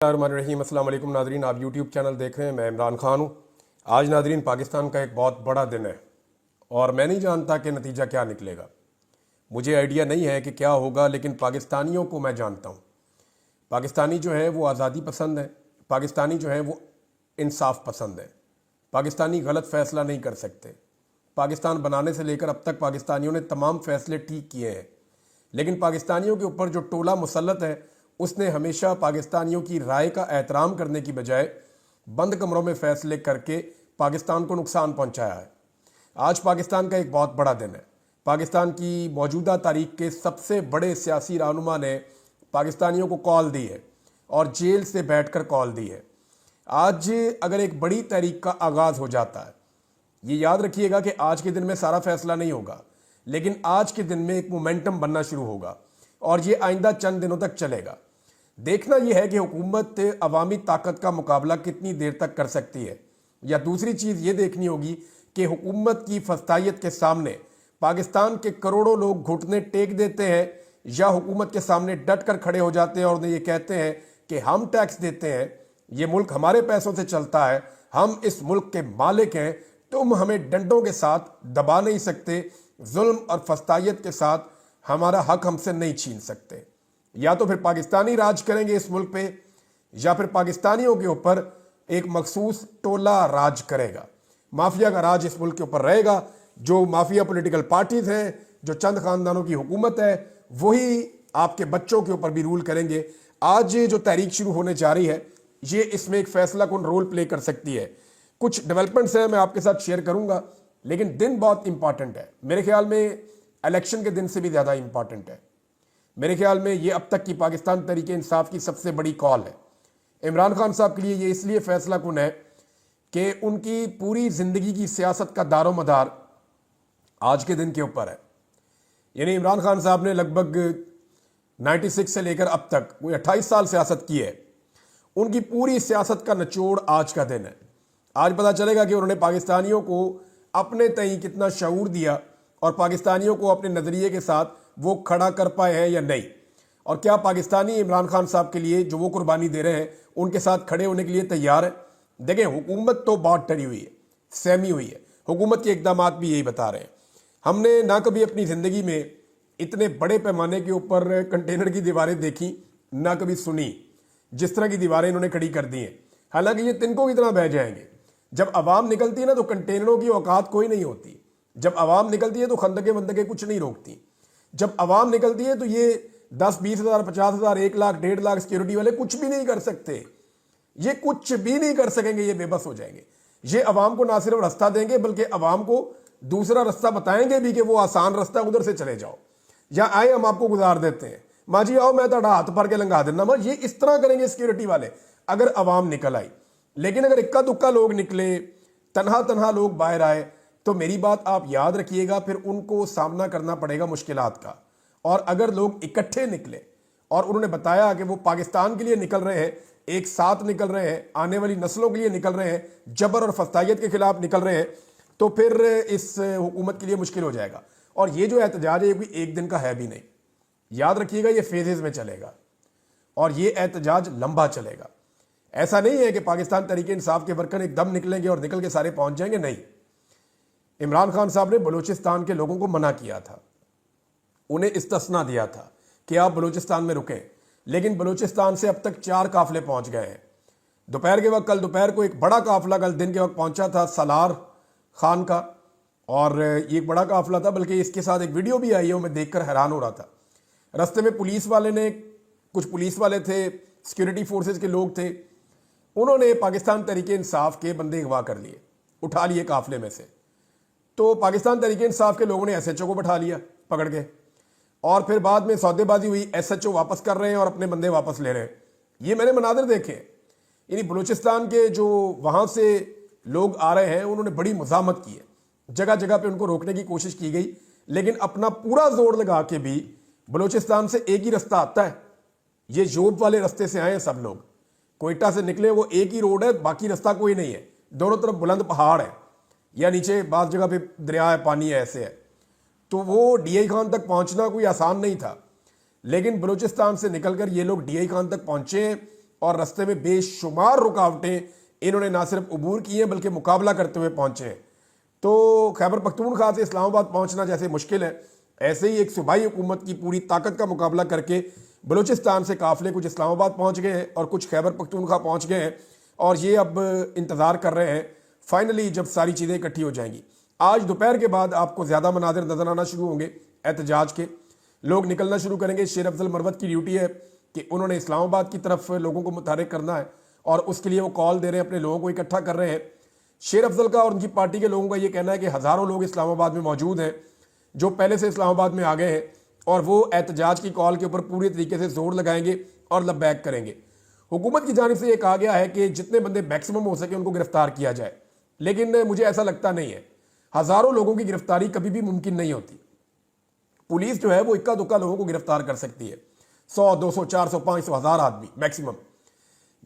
रहीम अस्सलाम वालेकुम नादरीन, आप यूट्यूब चैनल देख रहे हैं। मैं इमरान खान हूँ। आज नादरीन पाकिस्तान का एक बहुत बड़ा दिन है और मैं नहीं जानता कि नतीजा क्या निकलेगा। मुझे आइडिया नहीं है कि क्या होगा, लेकिन पाकिस्तानियों को मैं जानता हूँ। पाकिस्तानी जो है वो आज़ादी पसंद है, पाकिस्तानी जो है वो इंसाफ पसंद है। पाकिस्तानी गलत फ़ैसला नहीं कर सकते। पाकिस्तान बनाने से लेकर अब तक पाकिस्तानियों ने तमाम फ़ैसले ठीक किए हैं, लेकिन पाकिस्तानियों के ऊपर जो टोला मुसल्लत है उसने हमेशा पाकिस्तानियों की राय का एहतराम करने की बजाय बंद कमरों में फ़ैसले करके पाकिस्तान को नुकसान पहुंचाया है। आज पाकिस्तान का एक बहुत बड़ा दिन है। पाकिस्तान की मौजूदा तारीख के सबसे बड़े सियासी रहनुमा ने पाकिस्तानियों को कॉल दी है और जेल से बैठकर कॉल दी है। आज अगर एक बड़ी तहरीक का आगाज़ हो जाता है, ये याद रखिएगा कि आज के दिन में सारा फैसला नहीं होगा, लेकिन आज के दिन में एक मोमेंटम बनना शुरू होगा और ये आइंदा चंद दिनों तक चलेगा। देखना यह है कि हुकूमत अवामी ताकत का मुकाबला कितनी देर तक कर सकती है, या दूसरी चीज़ ये देखनी होगी कि हुकूमत की फस्तायत के सामने पाकिस्तान के करोड़ों लोग घुटने टेक देते हैं या हुकूमत के सामने डट कर खड़े हो जाते हैं और उन्हें ये कहते हैं कि हम टैक्स देते हैं, ये मुल्क हमारे पैसों से चलता है, हम इस मुल्क के मालिक हैं, तुम हमें डंडों के साथ दबा नहीं सकते, जुल्म और फस्तायत के साथ हमारा हक हमसे नहीं छीन सकते। या तो फिर पाकिस्तानी राज करेंगे इस मुल्क पे, या फिर पाकिस्तानियों के ऊपर एक मखसूस टोला राज करेगा। माफिया का राज इस मुल्क के ऊपर रहेगा। जो माफिया पॉलिटिकल पार्टीज हैं, जो चंद खानदानों की हुकूमत है, वही आपके बच्चों के ऊपर भी रूल करेंगे। आज जो तहरीक शुरू होने जा रही है, ये इसमें एक फैसला कौन रोल प्ले कर सकती है। कुछ डेवलपमेंट्स हैं, मैं आपके साथ शेयर करूंगा, लेकिन दिन बहुत इंपॉर्टेंट है। मेरे ख्याल में इलेक्शन के दिन से भी ज़्यादा इंपॉर्टेंट है। मेरे ख्याल में ये अब तक की पाकिस्तान तहरीक इंसाफ की सबसे बड़ी कॉल है। इमरान खान साहब के लिए ये इसलिए फैसला कुन है कि उनकी पूरी ज़िंदगी की सियासत का दारो मदार आज के दिन के ऊपर है। यानी इमरान खान साहब ने लगभग 96 से लेकर अब तक कोई 28 साल सियासत की है। उनकी पूरी सियासत का निचोड़ आज का दिन है। आज पता चलेगा कि उन्होंने पाकिस्तानियों को अपने तई कितना शऊर दिया और पाकिस्तानियों को अपने नज़रिए के साथ वो खड़ा कर पाए हैं या नहीं, और क्या पाकिस्तानी इमरान खान साहब के लिए जो वो कुर्बानी दे रहे हैं उनके साथ खड़े होने के लिए तैयार है। देखें, हुकूमत तो बहुत डरी हुई है, सहमी हुई है। हुकूमत के इकदाम भी यही बता रहे हैं। हमने ना कभी अपनी ज़िंदगी में इतने बड़े पैमाने के ऊपर कंटेनर की दीवारें देखी, ना कभी सुनी जिस तरह की दीवारें इन्होंने खड़ी कर दी हैं। हालांकि ये तिनकों की तरह बह जाएंगे। जब आवाम निकलती है ना, तो कंटेनरों की औकात कोई नहीं होती। जब आवाम निकलती है तो खंदके वंदके कुछ नहीं रोकती। जब आवाम निकलती है तो ये 10-20 हज़ार, 50 हज़ार, 1 लाख, 1.5 लाख सिक्योरिटी वाले कुछ भी नहीं कर सकते। ये कुछ भी नहीं कर सकेंगे, ये बेबस हो जाएंगे। ये आवाम को ना सिर्फ रास्ता देंगे, बल्कि आवाम को दूसरा रास्ता बताएंगे भी कि वो आसान रास्ता उधर से चले जाओ, या आए हम आपको गुजार देते हैं, माँ जी आओ मैं ताड़ा हाथ भर के लंघा देना। माँ ये इस तरह करेंगे सिक्योरिटी वाले अगर आवाम निकल आई। लेकिन अगर इक्का दुक्का लोग निकले, तनहा तनहा लोग बाहर आए, तो मेरी बात आप याद रखिएगा, फिर उनको सामना करना पड़ेगा मुश्किलात का। और अगर लोग इकट्ठे निकले और उन्होंने बताया कि वो पाकिस्तान के लिए निकल रहे हैं, एक साथ निकल रहे हैं, आने वाली नस्लों के लिए निकल रहे हैं, जबर और फस्तायत के खिलाफ निकल रहे हैं, तो फिर इस हुकूमत के लिए मुश्किल हो जाएगा। और ये जो एहतजाज है ये कोई एक दिन का है भी नहीं। याद रखिएगा, ये फेजेस में चलेगा और ये एहतजाज लंबा चलेगा। ऐसा नहीं है कि पाकिस्तान तहरीक इंसाफ के वर्कर एकदम निकलेंगे और निकल के सारे पहुंच जाएंगे, नहीं। इमरान खान साहब ने बलूचिस्तान के लोगों को मना किया था, उन्हें इस्तिस्ना दिया था कि आप बलूचिस्तान में रुकें, लेकिन बलूचिस्तान से अब तक 4 काफिले पहुंच गए हैं। दोपहर के वक्त, कल दोपहर को एक बड़ा काफिला कल दिन के वक्त पहुंचा था सलार खान का, और ये एक बड़ा काफिला था, बल्कि इसके साथ एक वीडियो भी आई है, मैं देखकर हैरान हो रहा था। रास्ते में पुलिस वाले ने, कुछ पुलिस वाले थे, सिक्योरिटी फोर्सेज के लोग थे, उन्होंने पाकिस्तान तहरीक इंसाफ के बंदे अगवा कर लिए, उठा लिए काफिले में से। तो पाकिस्तान तहरीक इंसाफ के लोगों ने एसएचओ को बैठा लिया पकड़ के, और फिर बाद में सौदेबाजी हुई, एसएचओ वापस कर रहे हैं और अपने बंदे वापस ले रहे हैं। ये मैंने मनाजर देखे। यानी बलूचिस्तान के जो वहाँ से लोग आ रहे हैं उन्होंने बड़ी मुज़ाहमत की है, जगह जगह पे उनको रोकने की कोशिश की गई, लेकिन अपना पूरा जोर लगा के भी बलूचिस्तान से एक ही रास्ता आता है। ये जोब वाले रास्ते से आए हैं सब लोग, कोयटा से निकले, वो एक ही रोड है, बाकी रास्ता कोई नहीं है। दोनों तरफ बुलंद पहाड़ है या नीचे बाज़ जगह पे दरिया है, पानी है, ऐसे है। तो वो डीआई खान तक पहुंचना कोई आसान नहीं था, लेकिन बलूचिस्तान से निकलकर ये लोग डीआई खान तक पहुंचे हैं और रास्ते में बेशुमार रुकावटें इन्होंने ना सिर्फ अबूर की हैं बल्कि मुकाबला करते हुए पहुंचे हैं। तो खैबर पख्तूनख्वा से इस्लामाबाद पहुंचना जैसे मुश्किल है, ऐसे ही एक सूबाई हुकूमत की पूरी ताकत का मुकाबला करके बलूचिस्तान से काफिले कुछ इस्लामाबाद पहुंच गए हैं और कुछ खैबर पख्तूनख्वा पहुंच गए हैं और ये अब इंतज़ार कर रहे हैं फाइनली जब सारी चीज़ें इकट्ठी हो जाएंगी। आज दोपहर के बाद आपको ज़्यादा मनाजिर नजर आना शुरू होंगे एहतजाज के, लोग निकलना शुरू करेंगे। शेर अफजल मरवत की ड्यूटी है कि उन्होंने इस्लामाबाद की तरफ लोगों को मुतहरिक करना है और उसके लिए वो कॉल दे रहे हैं, अपने लोगों को इकट्ठा कर रहे हैं। शेर अफजल का और उनकी पार्टी के लोगों का ये कहना है कि हज़ारों लोग इस्लामाबाद में मौजूद हैं जो पहले से इस्लामाबाद में आ गए हैं और वो एहतजाज की कॉल के ऊपर पूरी तरीके से जोर लगाएंगे और लबैक करेंगे। हुकूमत की जानिब से ये कहा गया है कि जितने बंदे मैक्सिमम हो सके उनको गिरफ्तार किया जाए, लेकिन मुझे ऐसा लगता नहीं है। हज़ारों लोगों की गिरफ्तारी कभी भी मुमकिन नहीं होती। पुलिस जो है वो इक्का दुक्का लोगों को गिरफ्तार कर सकती है, 100, 200, 400, 500, 1000 आदमी मैक्सिमम।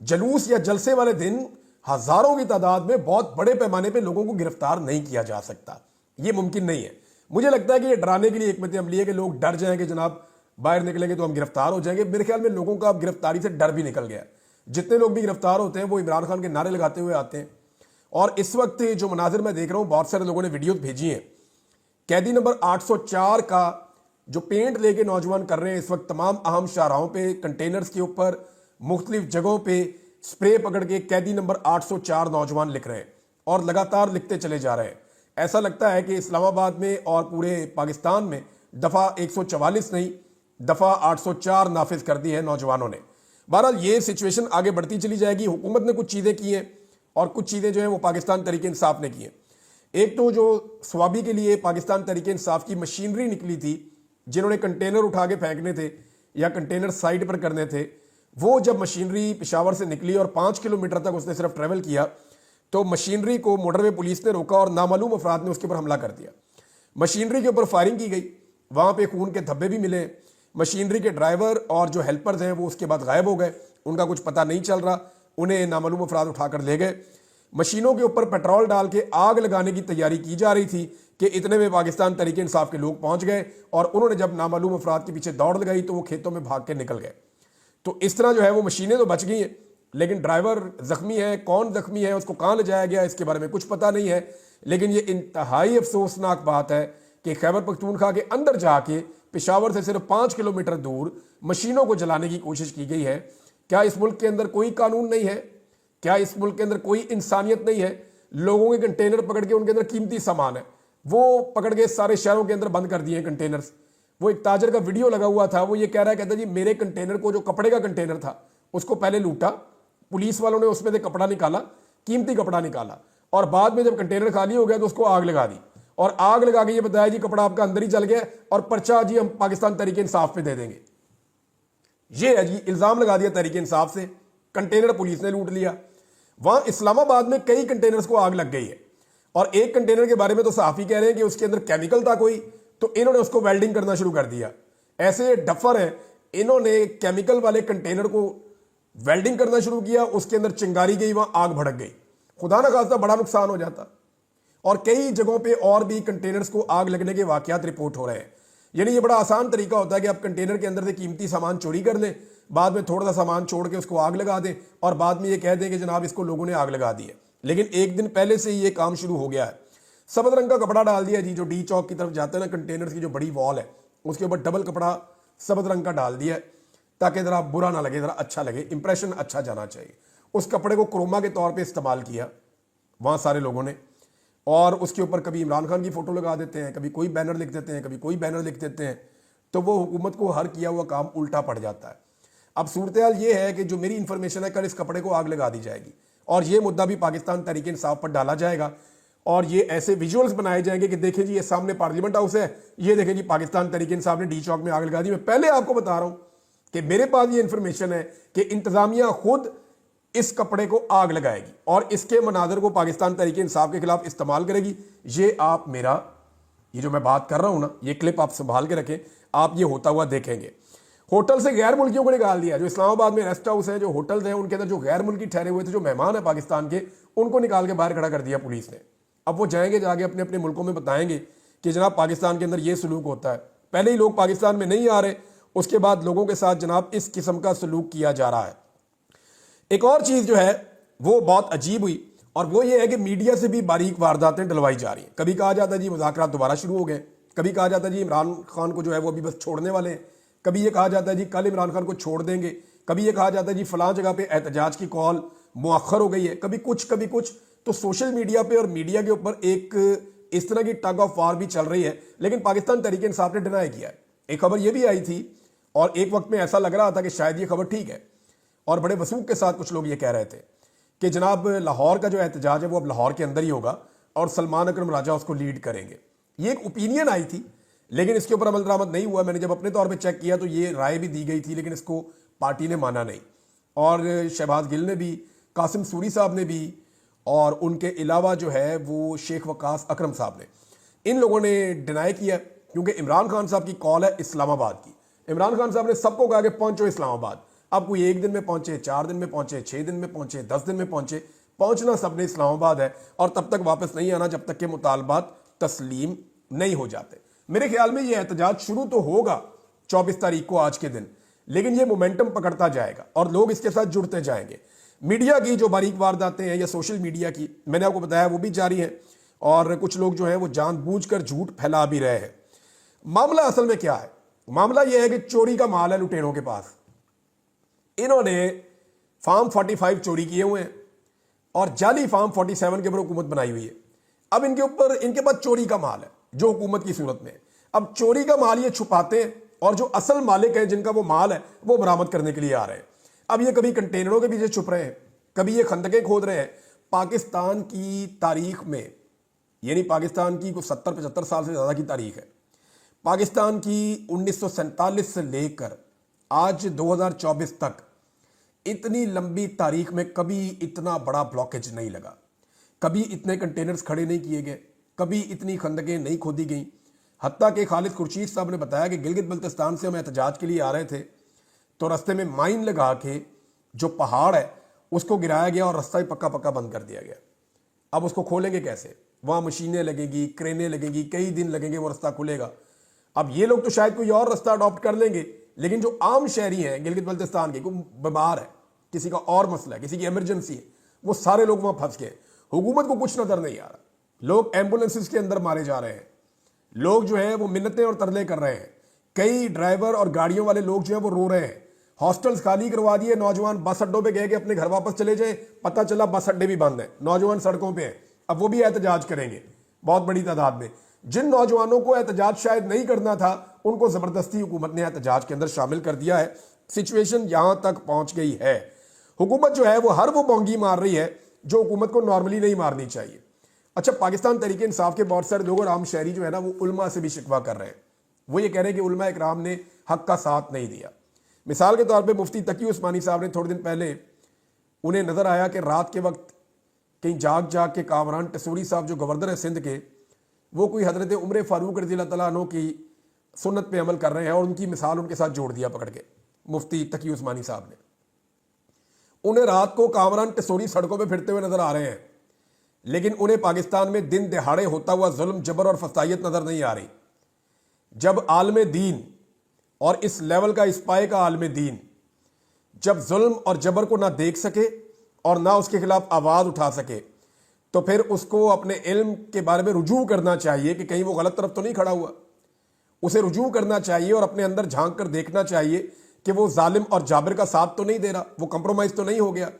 जलूस या जलसे वाले दिन हजारों की तादाद में बहुत बड़े पैमाने पे लोगों को गिरफ्तार नहीं किया जा सकता, ये मुमकिन नहीं है। मुझे लगता है कि ये डराने के लिए हिकमत अमली है कि लोग डर जाएंगे, जनाब बाहर निकलेंगे तो हम गिरफ्तार हो जाएंगे। मेरे ख्याल में लोगों का अब गिरफ्तारी से डर भी निकल गया। जितने लोग भी गिरफ्तार होते हैं वो इमरान खान के नारे लगाते हुए आते हैं। और इस वक्त जो मनाजिर मैं देख रहा हूं, बहुत सारे लोगों ने वीडियो भेजी हैं। कैदी नंबर 804 का जो पेंट लेके नौजवान कर रहे हैं इस वक्त तमाम अहम शाहराहों पे, कंटेनर्स के ऊपर, मुख्तलिफ जगहों पे स्प्रे पकड़ के कैदी नंबर 804 नौजवान लिख रहे हैं और लगातार लिखते चले जा रहे हैं। ऐसा लगता है कि इस्लामाबाद में और पूरे पाकिस्तान में दफ़ा 144 नहीं, दफ़ा 804 नाफिज कर दी है नौजवानों ने। बहरहाल ये सिचुएशन आगे बढ़ती चली जाएगी। हुकूमत ने कुछ चीज़ें की हैं और कुछ चीज़ें जो हैं वो पाकिस्तान तहरीक इंसाफ ने की हैं। एक तो जो स्वाबी के लिए पाकिस्तान तहरीक इंसाफ की मशीनरी निकली थी, जिन्होंने कंटेनर उठा के फेंकने थे या कंटेनर साइड पर करने थे, वो जब मशीनरी पेशावर से निकली और 5 किलोमीटर तक उसने सिर्फ ट्रेवल किया तो मशीनरी को मोटरवे पुलिस ने रोका और नामालूम अफराद ने उसके ऊपर हमला कर दिया। मशीनरी के ऊपर फायरिंग की गई, वहाँ पे खून के धब्बे भी मिले। मशीनरी के ड्राइवर और जो हेल्पर्स हैं वो उसके बाद गायब हो गए, उनका कुछ पता नहीं चल रहा, उन्हें नामालूम अफराद उठाकर ले गए। मशीनों के ऊपर पेट्रोल डाल के आग लगाने की तैयारी की जा रही थी कि इतने में पाकिस्तान तहरीक इंसाफ के लोग पहुंच गए और उन्होंने जब नामालूम अफराद के पीछे दौड़ लगाई तो वो खेतों में भाग के निकल गए। तो इस तरह जो है वो मशीनें तो बच गई हैं, लेकिन ड्राइवर जख्मी है। कौन जख्मी है, उसको कहाँ ले जाया गया, इसके बारे में कुछ पता नहीं है। लेकिन ये इंतहाई अफसोसनाक बात है कि खैबर पख्तूनख्वा के अंदर जाके पेशावर से सिर्फ 5 किलोमीटर दूर मशीनों को जलाने की कोशिश की गई है। क्या इस मुल्क के अंदर कोई कानून नहीं है? क्या इस मुल्क के अंदर कोई इंसानियत नहीं है? लोगों के कंटेनर पकड़ के, उनके अंदर कीमती सामान है, वो पकड़ के सारे शहरों के अंदर बंद कर दिए कंटेनर्स। वो एक ताजर का वीडियो लगा हुआ था, वो ये कह रहा है, कहता जी मेरे कंटेनर को, जो कपड़े का कंटेनर था, उसको पहले लूटा, पुलिस वालों ने उसमें से कपड़ा निकाला, कीमती कपड़ा निकाला, और बाद में जब कंटेनर खाली हो गया तो उसको आग लगा दी और आग लगा के ये बताया जी कपड़ा आपका अंदर ही जल गया और पर्चा जी हम पाकिस्तान तहरीक इंसाफ पे दे देंगे। ये है जी, इल्जाम लगा दिया तहरीक इंसाफ से, कंटेनर पुलिस ने लूट लिया। वहां इस्लामाबाद में कई कंटेनर्स को आग लग गई है और एक कंटेनर के बारे में तो सहाफी कह रहे हैं कि उसके अंदर केमिकल था कोई, तो इन्होंने उसको वेल्डिंग करना शुरू कर दिया। ऐसे डफर हैं, इन्होंने केमिकल वाले कंटेनर को वेल्डिंग करना शुरू किया, उसके अंदर चिंगारी गई, वहां आग भड़क गई, खुदा ना खास्ता बड़ा नुकसान हो जाता। और कई जगहों पे और भी कंटेनर्स को आग लगने के वाकयात रिपोर्ट हो रहे हैं। यानी ये बड़ा आसान तरीका होता है कि आप कंटेनर के अंदर से कीमती सामान चोरी कर लें, बाद में थोड़ा सा सामान छोड़ के उसको आग लगा दें और बाद में ये कह दें कि जनाब इसको लोगों ने आग लगा दी है। लेकिन एक दिन पहले से ये काम शुरू हो गया है। सफेद रंग का कपड़ा डाल दिया जी, जो डी चौक की तरफ जाते हैं ना, कंटेनर्स की जो बड़ी वॉल है उसके ऊपर डबल कपड़ा सफेद रंग का डाल दिया है ताकि ज़रा बुरा ना लगे, ज़रा अच्छा लगे, इंप्रेशन अच्छा जाना चाहिए। उस कपड़े को क्रोमा के तौर पे इस्तेमाल किया वहाँ सारे लोगों ने, और उसके ऊपर कभी इमरान खान की फ़ोटो लगा देते हैं, कभी कोई बैनर लिख देते हैं, कभी कोई बैनर लिख देते हैं, तो वो हुकूमत को हर किया हुआ काम उल्टा पड़ जाता है। अब सूरत हाल ये है कि जो मेरी इंफॉर्मेशन है, कल इस कपड़े को आग लगा दी जाएगी और ये मुद्दा भी पाकिस्तान तहरीक इंसाफ पर डाला जाएगा और ये ऐसे विजुअल्स बनाए जाएंगे कि देखें जी ये सामने पार्लियामेंट हाउस है, ये देखें जी पाकिस्तान तहरीक इंसाफ ने डी चौक में आग लगा दी। मैं पहले आपको बता रहा हूं कि मेरे पास ये इंफॉर्मेशन है कि इंतजामिया खुद इस कपड़े को आग लगाएगी और इसके मनाजर को पाकिस्तान तहरीक इंसाफ के खिलाफ इस्तेमाल करेगी। ये आप मेरा, ये जो मैं बात कर रहा हूं ना, ये क्लिप आप संभाल के रखें, आप ये होता हुआ देखेंगे। होटल से गैर मुल्कियों को निकाल दिया। जो इस्लामाबाद में रेस्ट हाउस है, जो होटल्स हैं, उनके अंदर जो गैर मुल्की ठहरे हुए थे, जो मेहमान है पाकिस्तान के, उनको निकाल के बाहर खड़ा कर दिया पुलिस ने। अब वो जाएंगे, जाके अपने अपने मुल्कों में बताएंगे कि जनाब पाकिस्तान के अंदर ये सलूक होता है। पहले ही लोग पाकिस्तान में नहीं आ रहे, उसके बाद लोगों के साथ जनाब इस किस्म का सलूक किया जा रहा है। एक और चीज जो है वो बहुत अजीब हुई, और वो ये है कि मीडिया से भी बारीक वारदातें डलवाई जा रही हैं। कभी कहा जाता है जी मुज़ाकरात दोबारा शुरू हो गए, कभी कहा जाता है जी इमरान खान को जो है वो अभी बस छोड़ने वाले हैं, कभी ये कहा जाता है जी कल इमरान खान को छोड़ देंगे, कभी ये कहा जाता है जी फलां जगह पे एहतजाज की कॉल मुअख्खर हो गई है, कभी कुछ। तो सोशल मीडिया पे और मीडिया के ऊपर एक इस तरह की टग ऑफ वार भी चल रही है। लेकिन पाकिस्तान तहरीक इंसाफ ने डिनाई किया है। एक खबर ये भी आई थी और एक वक्त में ऐसा लग रहा था कि शायद ये खबर ठीक है, और बड़े वसूख के साथ कुछ लोग ये कह रहे थे कि जनाब लाहौर का जो एहतजाज है वो अब लाहौर के अंदर ही होगा और सलमान अकरम राजा उसको लीड करेंगे। ये एक ओपिनियन आई थी, लेकिन इसके ऊपर अमल दरामद नहीं हुआ। मैंने जब अपने तौर पे चेक किया तो ये राय भी दी गई थी, लेकिन इसको पार्टी ने माना नहीं। और शहबाज गिल ने भी, कासिम सूरी साहब ने भी, और उनके अलावा जो है वो शेख वकास अकरम साहब ने, इन लोगों ने डिनाई किया, क्योंकि इमरान खान साहब की कॉल है इस्लामाबाद की। इमरान खान साहब ने सबको कहा कि पहुंचो इस्लामाबाद। अब कोई 1 दिन में पहुंचे, 4 दिन में पहुंचे, 6 दिन में पहुंचे, 10 दिन में पहुंचे, पहुंचना सबने इस्लामाबाद है, और तब तक वापस नहीं आना जब तक के मुतालबात तस्लीम नहीं हो जाते। मेरे ख्याल में ये एहतजाज शुरू तो होगा 24 तारीख को आज के दिन, लेकिन ये मोमेंटम पकड़ता जाएगा और लोग इसके साथ जुड़ते जाएंगे। मीडिया की जो बारीक वारदातें हैं या सोशल मीडिया की, मैंने आपको बताया वो भी जारी है, और कुछ लोग जो हैं वो जानबूझकर झूठ फैला भी रहे हैं। मामला असल में क्या है? मामला यह है कि चोरी का माल है लुटेरों के पास। इन्होंने फार्म 45 चोरी किए हुए हैं और जाली फार्म 47 के ऊपर हुकूमत बनाई हुई है। अब इनके पास चोरी का माल है जो हुकूमत की सूरत में है। अब चोरी का माल ये छुपाते हैं और जो असल मालिक हैं जिनका वो माल है वो बरामद करने के लिए आ रहे हैं। अब ये कभी कंटेनरों के पीछे छुप रहे हैं, कभी ये खंदकें खोद रहे हैं। पाकिस्तान की तारीख में, यानी पाकिस्तान की 70-75 साल से ज़्यादा की तारीख है, पाकिस्तान की 1947 से लेकर आज 2024 तक इतनी लंबी तारीख में कभी इतना बड़ा ब्लॉकेज नहीं लगा, कभी इतने कंटेनर्स खड़े नहीं किए गए, कभी इतनी खंदकें नहीं खोदी गई। हत्ता कि खालिद खुर्शीद साहब ने बताया कि गिलगित बल्तिस्तान से हम एहतजाज के लिए आ रहे थे तो रास्ते में माइन लगा के जो पहाड़ है उसको गिराया गया और रास्ता ही पक्का पक्का बंद कर दिया गया। अब उसको खोलेंगे कैसे? वहाँ मशीनें लगेगी, क्रेनें लगेंगी, कई दिन लगेंगे वो रास्ता खुलेगा। अब ये लोग तो शायद कोई और रास्ता अडॉप्ट कर लेंगे, लेकिन जो आम शहरी हैं गिलगित बल्तिस्तान के, कोई बीमार है, किसी का और मसला है, किसी की इमरजेंसी है, वो सारे लोग वहाँ फंस गए। हुकूमत को कुछ नजर नहीं आ रहा। लोग एम्बुलेंसेस के अंदर मारे जा रहे हैं, लोग जो है वो मिन्नतें और तरले कर रहे हैं, कई ड्राइवर और गाड़ियों वाले लोग जो है वो रो रहे हैं। हॉस्टल्स खाली करवा दिए, नौजवान बस अड्डों पे गए कि अपने घर वापस चले जाए, पता चला बस अड्डे भी बंद है, नौजवान सड़कों पे हैं। अब वो भी एहतजाज करेंगे बहुत बड़ी तादाद में। जिन नौजवानों को एहतजाज शायद नहीं करना था उनको जबरदस्ती हुकूमत ने एहतजाज के अंदर शामिल कर दिया है। सिचुएशन यहां तक पहुंच गई है। हुकूमत जो है वो हर वो बोंगी मार रही है जो हुकूमत को नॉर्मली नहीं मारनी चाहिए। अच्छा, पाकिस्तान तहरीक इंसाफ के बहुत सारे लोग और आम शहरी जो है ना वो उलमा से भी शिकवा कर रहे हैं। वो ये कह रहे हैं कि उलमा इकराम ने हक का साथ नहीं दिया। मिसाल के तौर पे मुफ्ती तकी उस्मानी साहब ने थोड़े दिन पहले, उन्हें नजर आया कि रात के वक्त कहीं जाग के कामरान टसूरी साहब जो गवर्नर है सिंध के, वो कोई हजरत उमर फारूक रज़ी अल्लाह तआला अन्हु की सुन्नत पे अमल कर रहे हैं और उनकी मिसाल उनके साथ जोड़ दिया पकड़ के मुफ्ती तकी उस्मानी साहब ने। उन्हें रात को कामरान टसूरी सड़कों पे फिरते हुए नजर आ रहे हैं, लेकिन उन्हें पाकिस्तान में दिन दिहाड़े होता हुआ जुल्म, जबर और फसायत नजर नहीं आ रही। जब आलम दीन, और इस लेवल का, इस पाए का आलम दीन, जब जुल्म और जबर को ना देख सके और ना उसके खिलाफ आवाज उठा सके, तो फिर उसको अपने इल्म के बारे में रुजू करना चाहिए कि कहीं वो गलत तरफ तो नहीं खड़ा हुआ। उसे रुजू करना चाहिए और अपने अंदर झांक कर देखना चाहिए कि वो जालिम और जाबिर का साथ तो नहीं दे रहा, वो कंप्रोमाइज तो नहीं हो गया।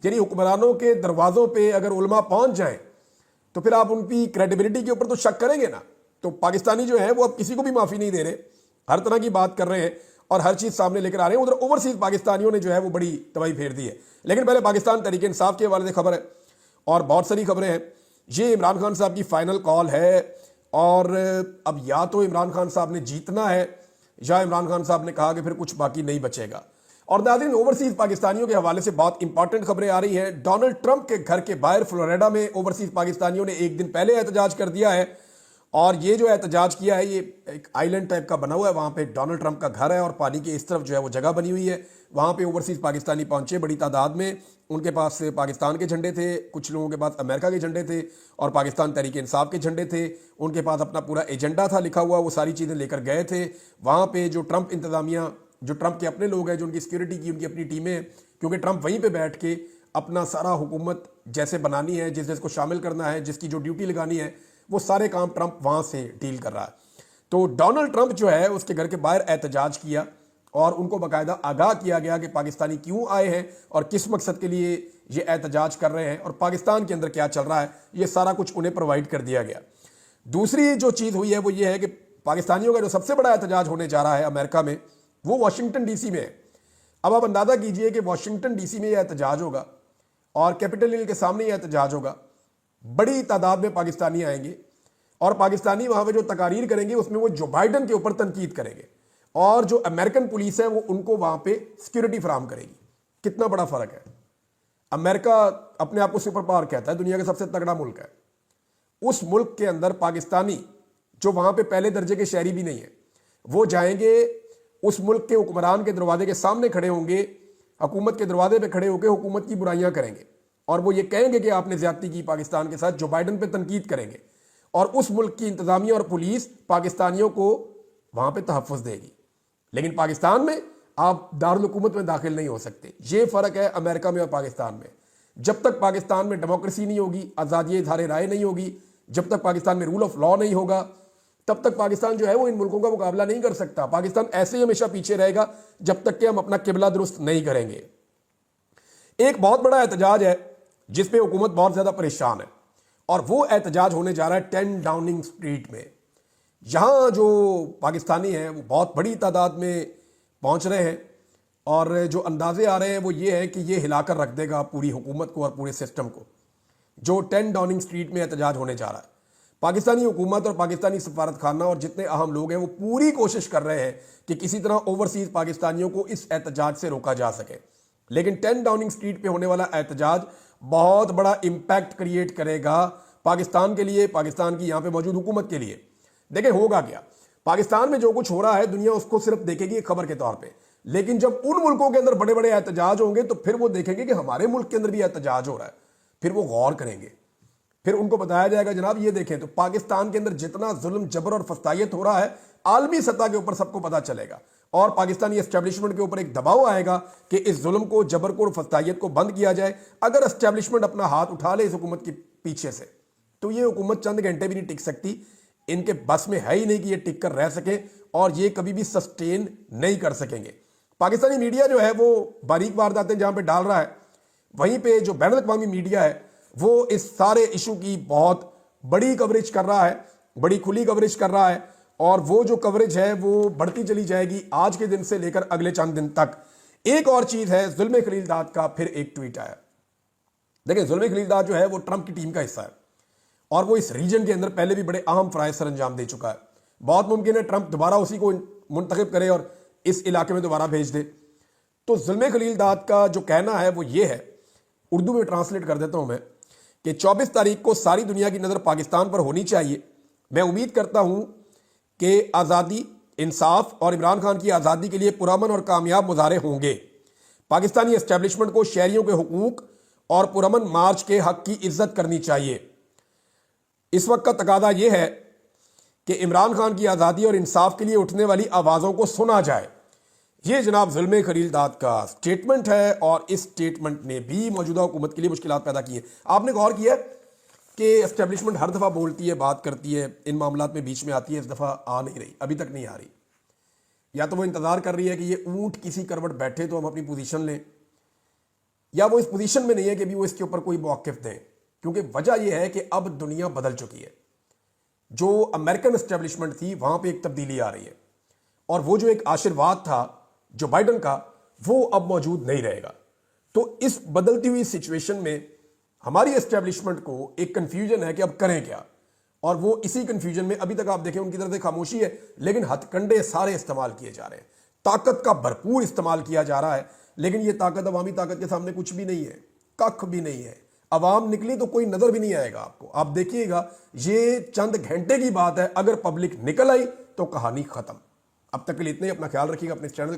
यानी हुक्मरानों के दरवाजों पे अगर उलमा पहुंच जाएं तो फिर आप उनकी क्रेडिबिलिटी के ऊपर तो शक करेंगे ना। तो पाकिस्तानी जो है वो अब किसी को भी माफी नहीं दे रहे, हर तरह की बात कर रहे हैं और हर चीज सामने लेकर आ रहे हैं। उधर ओवरसीज पाकिस्तानियों ने जो है वो बड़ी तबाही फेर दी है। लेकिन पहले पाकिस्तान तहरीक इंसाफ के हवाले से खबर है और बहुत सारी खबरें हैं। ये इमरान खान साहब की फाइनल कॉल है और अब या तो इमरान खान साहब ने जीतना है या इमरान खान साहब ने कहा कि फिर कुछ बाकी नहीं बचेगा। और नाज़रीन, ओवरसीज पाकिस्तानियों के हवाले से बहुत इंपॉर्टेंट खबरें आ रही हैं। डोनाल्ड ट्रंप के घर के बाहर फ्लोरिडा में ओवरसीज पाकिस्तानियों ने एक दिन पहले एहतजाज कर दिया है और ये जो एहतजाज किया है ये एक आइलैंड टाइप का बना हुआ है, वहाँ पे डोनाल्ड ट्रंप का घर है और पानी के इस तरफ जो है वो जगह बनी हुई है। वहाँ पे ओवरसीज पाकिस्तानी पहुंचे बड़ी तादाद में। उनके पास पाकिस्तान के झंडे थे, कुछ लोगों के पास अमेरिका के झंडे थे और पाकिस्तान तहरीक इंसाफ के झंडे थे। उनके पास अपना पूरा एजेंडा था लिखा हुआ, वो सारी चीज़ें लेकर गए थे। वहाँ पे जो ट्रंप इंतजामिया, जो ट्रंप के अपने लोग हैं, जो उनकी सिक्योरिटी की उनकी अपनी टीमें क्योंकि ट्रंप वहीं पे बैठ के अपना सारा हुकूमत जैसे बनानी है, जिस जिसको शामिल करना है, जिसकी जो ड्यूटी लगानी है, वो सारे काम ट्रंप वहाँ से डील कर रहा है। तो डोनाल्ड ट्रंप जो है उसके घर के बाहर एहतजाज किया और उनको बाकायदा आगाह किया गया कि पाकिस्तानी क्यों आए हैं और किस मकसद के लिए ये एहतजाज कर रहे हैं और पाकिस्तान के अंदर क्या चल रहा है, ये सारा कुछ उन्हें प्रोवाइड कर दिया गया। दूसरी जो चीज़ हुई है वो ये है कि पाकिस्तानियों का जो सबसे बड़ा एहतजाज होने जा रहा है अमेरिका में, वो वाशिंगटन डीसी में है। अब आप अंदाज़ा कीजिए कि वाशिंगटन डीसी में यह एहतजाज होगा और कैपिटल हिल के सामने यह एहतजाज होगा। बड़ी तादाद में पाकिस्तानी आएंगे और पाकिस्तानी वहाँ पे जो तकारीर करेंगे उसमें वो जो बाइडन के ऊपर तनकीद करेंगे और जो अमेरिकन पुलिस है वो उनको वहाँ पे सिक्योरिटी फराहम करेगी। कितना बड़ा फ़र्क है। अमेरिका अपने आप को सुपर पावर कहता है, दुनिया का सबसे तगड़ा मुल्क है। उस मुल्क के अंदर पाकिस्तानी जो वहाँ पे पहले दर्जे के शहरी भी नहीं है, वो जाएंगे उस मुल्क के हुक्मरान के दरवाजे के सामने खड़े होंगे, हुकूमत के दरवाजे पे खड़े होकर हुकूमत की बुराइयां करेंगे और वो ये कहेंगे कि आपने ज्यादती की पाकिस्तान के साथ, जो बाइडन पे तनकीद करेंगे और उस मुल्क की इंतजामिया और पुलिस पाकिस्तानियों को वहां पे तहफ़्फ़ुज़ देगी। लेकिन पाकिस्तान में आप दारुल हुकूमत में दाखिल नहीं हो सकते। ये फ़र्क है अमेरिका में और पाकिस्तान में। जब तक पाकिस्तान में डेमोक्रेसी नहीं होगी, आज़ादी इज़हार राय नहीं होगी, जब तक पाकिस्तान में रूल ऑफ लॉ नहीं होगा, तब तक पाकिस्तान जो है वो इन मुल्कों का मुकाबला नहीं कर सकता। पाकिस्तान ऐसे ही हमेशा पीछे रहेगा जब तक कि हम अपना किबला दुरुस्त नहीं करेंगे। एक बहुत बड़ा एहतजाज है जिस पे हुकूमत बहुत ज्यादा परेशान है और वो एहतजाज होने जा रहा है 10 डाउनिंग स्ट्रीट में। यहां जो पाकिस्तानी हैं वो बहुत बड़ी तादाद में पहुंच रहे हैं और जो अंदाजे आ रहे हैं वो ये है कि ये हिलाकर रख देगा पूरी हुकूमत को और पूरे सिस्टम को। जो 10 डाउनिंग स्ट्रीट में एहतजाज होने जा रहा है, पाकिस्तानी हुकूमत और पाकिस्तानी सफारत खाना और जितने अहम लोग हैं वो पूरी कोशिश कर रहे हैं कि किसी तरह ओवरसीज पाकिस्तानियों को इस एहतजाज से रोका जा सके। लेकिन 10 डाउनिंग स्ट्रीट पे होने वाला एहतजाज बहुत बड़ा इंपैक्ट क्रिएट करेगा पाकिस्तान के लिए, पाकिस्तान की यहां पे मौजूद हुकूमत के लिए। देखें होगा क्या, पाकिस्तान में जो कुछ हो रहा है दुनिया उसको सिर्फ देखेगी एक खबर के तौर पे, लेकिन जब उन मुल्कों के अंदर बड़े बड़े एहतजाज होंगे तो फिर वो देखेंगे कि हमारे मुल्क के अंदर भी एहतजाज हो रहा है। फिर वो गौर करेंगे, फिर उनको बताया जाएगा जनाब ये देखें तो पाकिस्तान के अंदर जितना जुल्म जबर और फस्तायत हो रहा है आलमी सतह के ऊपर सबको पता चलेगा और पाकिस्तानी एस्टेब्लिशमेंट के ऊपर एक दबाव आएगा कि इस जुल्म को, जबर को और फस्तायत को बंद किया जाए। अगर एस्टेब्लिशमेंट अपना हाथ उठा ले इस हुकूमत के पीछे से तो ये हुकूमत चंद घंटे भी नहीं टिक सकती। इनके बस में है ही नहीं कि ये टिक कर रह सके और ये कभी भी सस्टेन नहीं कर सकेंगे। पाकिस्तानी मीडिया जो है वो बारीक वारदातें जहां पे डाल रहा है, वहीं पे जो बैनुल अक़वामी मीडिया है वो इस सारे इशू की बहुत बड़ी कवरेज कर रहा है, बड़ी खुली कवरेज कर रहा है और वो जो कवरेज है वो बढ़ती चली जाएगी आज के दिन से लेकर अगले चंद दिन तक। एक और चीज है, जुल्म खलीलदाद का फिर एक ट्वीट आया। देखिए जुल्म खलीलदाद जो है वो ट्रंप की टीम का हिस्सा है और वो इस रीजन के अंदर पहले भी बड़े अहम फ़राइज़ सर अंजाम दे चुका है। बहुत मुमकिन है ट्रंप दोबारा उसी को मुंतखब करे और इस इलाके में दोबारा भेज दे। तो जुल्म खलीलदाद का जो कहना है वो ये है, उर्दू में ट्रांसलेट कर देता हूं मैं, कि 24 तारीख को सारी दुनिया की नज़र पाकिस्तान पर होनी चाहिए। मैं उम्मीद करता हूं कि आज़ादी, इंसाफ और इमरान खान की आज़ादी के लिए पुरअमन और कामयाब मुजाहरे होंगे। पाकिस्तानी एस्टेब्लिशमेंट को शहरियों के हुकूक और पुरअमन मार्च के हक की इज्जत करनी चाहिए। इस वक्त का तकादा यह है कि इमरान खान की आज़ादी और इंसाफ के लिए उठने वाली आवाज़ों को सुना जाए। ये जनाब जुल्म खलीलदाद का स्टेटमेंट है और इस स्टेटमेंट ने भी मौजूदा हुकूमत के लिए मुश्किलात पैदा की है। आपने गौर किया कि एस्टेब्लिशमेंट हर दफ़ा बोलती है, बात करती है, इन मामलात में बीच में आती है, इस दफ़ा आ नहीं रही, अभी तक नहीं आ रही। या तो वो इंतज़ार कर रही है कि ये ऊँट किसी करवट बैठे तो हम अपनी पोजीशन लें, या वो इस पोजीशन में नहीं है कि भी वो इसके ऊपर कोई मौक़िफ़ दें। क्योंकि वजह यह है कि अब दुनिया बदल चुकी है। जो अमेरिकन एस्टेब्लिशमेंट थी वहां पे एक तब्दीली आ रही है और वो जो एक आशीर्वाद था जो बाइडन का, वो अब मौजूद नहीं रहेगा। तो इस बदलती हुई सिचुएशन में हमारी एस्टेब्लिशमेंट को एक कंफ्यूजन है कि अब करें क्या, और वो इसी कंफ्यूजन में अभी तक आप देखें उनकी तरफ से खामोशी है, लेकिन हथकंडे सारे इस्तेमाल किए जा रहे हैं, ताकत का भरपूर इस्तेमाल किया जा रहा है। लेकिन ये ताकत अवामी ताकत के सामने कुछ भी नहीं है, कख भी नहीं है। अवाम निकली तो कोई नजर भी नहीं आएगा आपको। आप देखिएगा ये चंद घंटे की बात है, अगर पब्लिक निकल आई तो कहानी खत्म। अब तक के लिए इतने ही। अपना ख्याल रखिएगा, अपने चैनल का